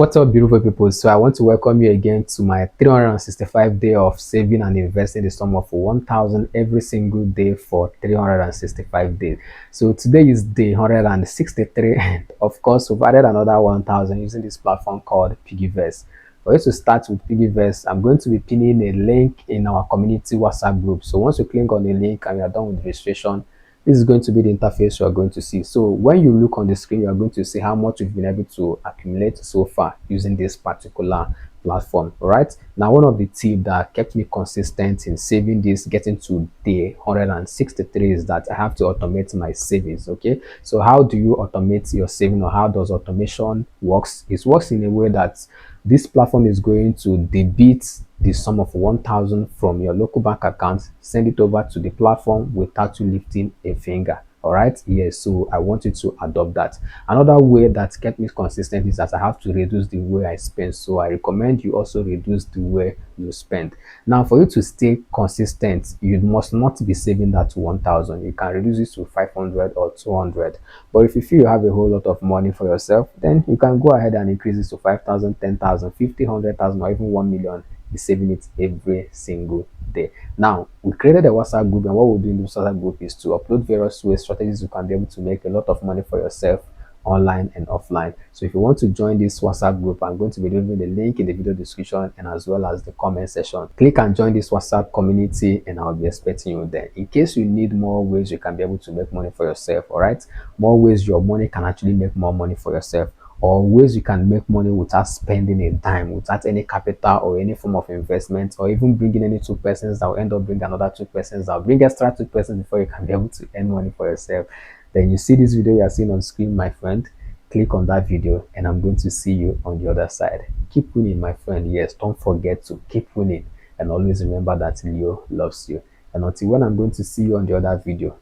What's up, beautiful people? So I want to welcome you again to my 365 day of saving and investing the sum of 1,000 every single day for 365 days. So today is day 163, and of course we've added another 1,000 using this platform called Piggyvest. For you to start with Piggyvest, I'm going to be pinning a link in our community WhatsApp group. So once you click on the link and you are done with registration, this is going to be the interface you are going to see. So when you look on the screen, you are going to see how much you've been able to accumulate so far using this particular platform. All right, now one of the tips that kept me consistent in saving this, getting to day 163, is that I have to automate my savings. Okay, so how do you automate your saving, or how does automation works? It works in a way that this platform is going to debit the sum of 1,000 from your local bank account, send it over to the platform without you lifting a finger. All right, yes, so I want you to adopt that. Another way that kept me consistent is that I have to reduce the way I spend, so I recommend you also reduce the way you spend. Now, for you to stay consistent, you must not be saving that 1,000. You can reduce it to 500 or 200. But if you feel you have a whole lot of money for yourself, then you can go ahead and increase it to 5,000, 10,000, 50, 100,000, or even 1 million. Be saving it every single day. Now, we created a WhatsApp group, and what we'll do in this WhatsApp group is to upload various ways, strategies you can be able to make a lot of money for yourself online and offline. So if you want to join this WhatsApp group, I'm going to be leaving the link in the video description and as well as the comment section. Click and join this WhatsApp community, and I'll be expecting you there. In case you need more ways you can be able to make money for yourself, all right, more ways your money can actually make more money for yourself, or ways you can make money without spending a dime, without any capital or any form of investment, or even bringing any two persons that will end up bringing another two persons that will bring extra two persons before you can be able to earn money for yourself. Then you see this video you are seeing on screen, my friend. Click on that video, and I'm going to see you on the other side. Keep winning, my friend. Yes, don't forget to keep winning, and always remember that Leo loves you. And until when I'm going to see you on the other video,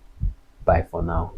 bye for now.